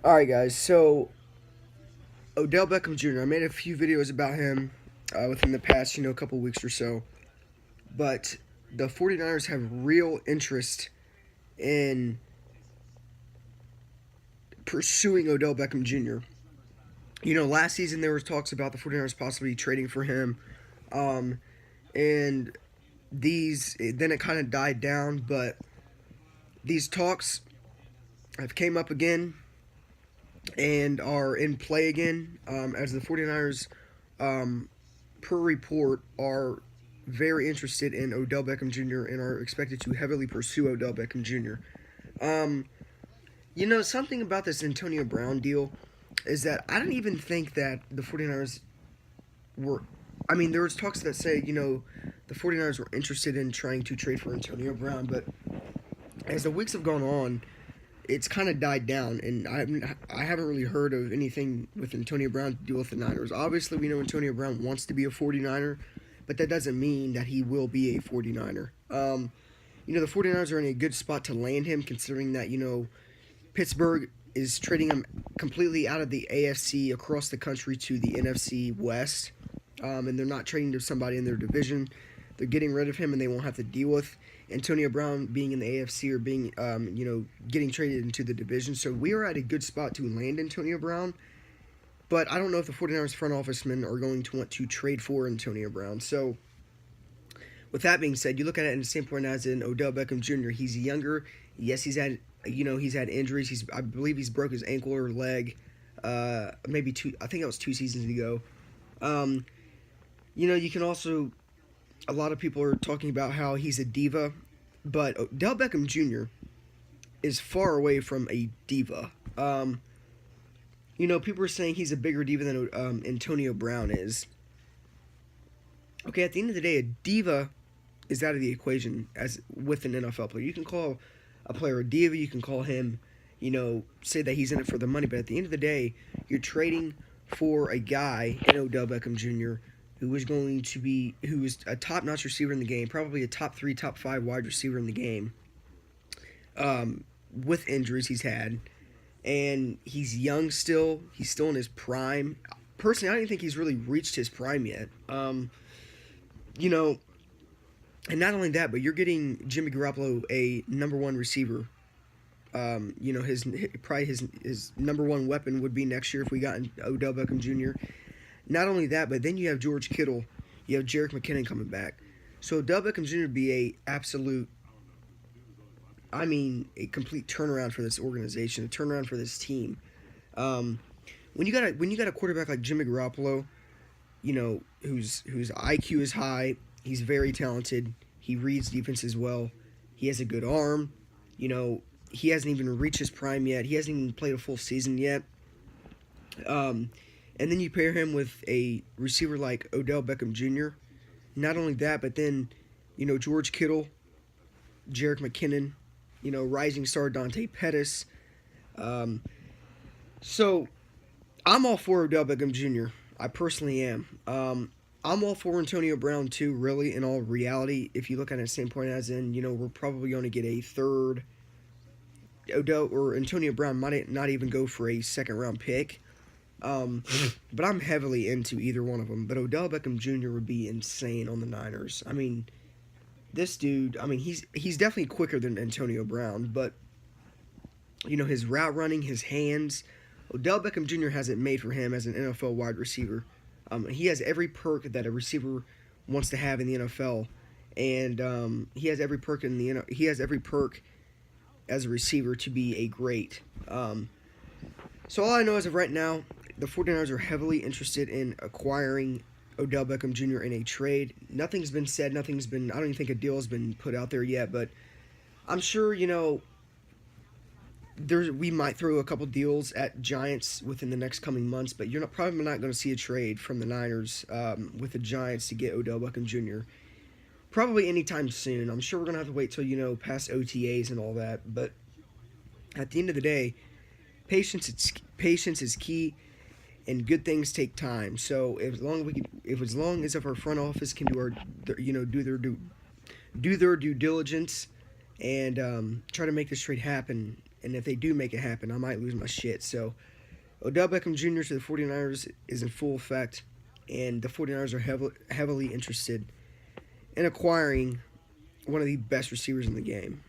Alright, guys, so Odell Beckham Jr., I made a few videos about him within the past, couple weeks or so. But the 49ers have real interest in pursuing Odell Beckham Jr. Last season there was talks about the 49ers possibly trading for him. Um, and then it kind of died down, but these talks have came up again and are in play again as the 49ers, per report, are very interested in Odell Beckham Jr. and are expected to heavily pursue Odell Beckham Jr. Um, something about this Antonio Brown deal is that I don't even think that the 49ers were. I mean, there was talks that say, the 49ers were interested in trying to trade for Antonio Brown, but as the weeks have gone on, it's kind of died down, and I haven't really heard of anything with Antonio Brown to do with the Niners. Obviously, we know Antonio Brown wants to be a 49er, but that doesn't mean that he will be a 49er. The 49ers are in a good spot to land him, considering that, Pittsburgh is trading him completely out of the AFC across the country to the NFC West, and they're not trading to somebody in their division. They're getting rid of him, and they won't have to deal with Antonio Brown being in the AFC or being, getting traded into the division. So we are at a good spot to land Antonio Brown. But I don't know if the 49ers front office men are going to want to trade for Antonio Brown. So with that being said, you look at it in the same point as in Odell Beckham Jr. He's younger. Yes, he's had injuries. I believe he's broke his ankle or leg. Maybe two. I think that was 2 seasons ago. You can also. A lot of people are talking about how he's a diva, but Odell Beckham Jr. is far away from a diva. People are saying he's a bigger diva than Antonio Brown is. Okay, at the end of the day, a diva is out of the equation as with an NFL player. You can call a player a diva. You can call him, say that he's in it for the money. But at the end of the day, you're trading for a guy in Odell Beckham Jr. who is a top-notch receiver in the game, probably a top 3, top 5 wide receiver in the game, with injuries he's had. And he's young still. He's still in his prime. Personally, I don't even think he's really reached his prime yet. And not only that, but you're getting Jimmy Garoppolo a number 1 receiver. His number 1 weapon would be next year if we got Odell Beckham Jr. Not only that, but then you have George Kittle, you have Jerick McKinnon coming back. So Odell Beckham Jr. would be a complete turnaround for this organization, a turnaround for this team. When you got a quarterback like Jimmy Garoppolo, whose IQ is high, he's very talented, he reads defenses well, he has a good arm, he hasn't even reached his prime yet, he hasn't even played a full season yet. And then you pair him with a receiver like Odell Beckham Jr. Not only that, but then, George Kittle, Jerick McKinnon, rising star Dante Pettis. So I'm all for Odell Beckham Jr. I personally am. I'm all for Antonio Brown too, really, in all reality. If you look at it the same point as in, we're probably going to get a third. Odell or Antonio Brown might not even go for a second-round pick. But I'm heavily into either one of them. But Odell Beckham Jr. would be insane on the Niners. I mean, this dude, he's definitely quicker than Antonio Brown, but, his route running, his hands, Odell Beckham Jr. has it made for him as an NFL wide receiver. He has every perk that a receiver wants to have in the NFL, and he has every perk as a receiver to be a great. So all I know as of right now, the 49ers are heavily interested in acquiring Odell Beckham Jr. in a trade. Nothing's been said. I don't even think a deal has been put out there yet, but I'm sure, we might throw a couple deals at Giants within the next coming months, but you're probably not going to see a trade from the Niners with the Giants to get Odell Beckham Jr. Probably anytime soon. I'm sure we're going to have to wait till, past OTAs and all that, but at the end of the day, patience is key, and good things take time. So as long as our front office can do their due diligence and try to make this trade happen And if they do make it happen, I might lose my shit. So Odell Beckham Jr. to the 49ers is in full effect, and the 49ers are heavily interested in acquiring one of the best receivers in the game.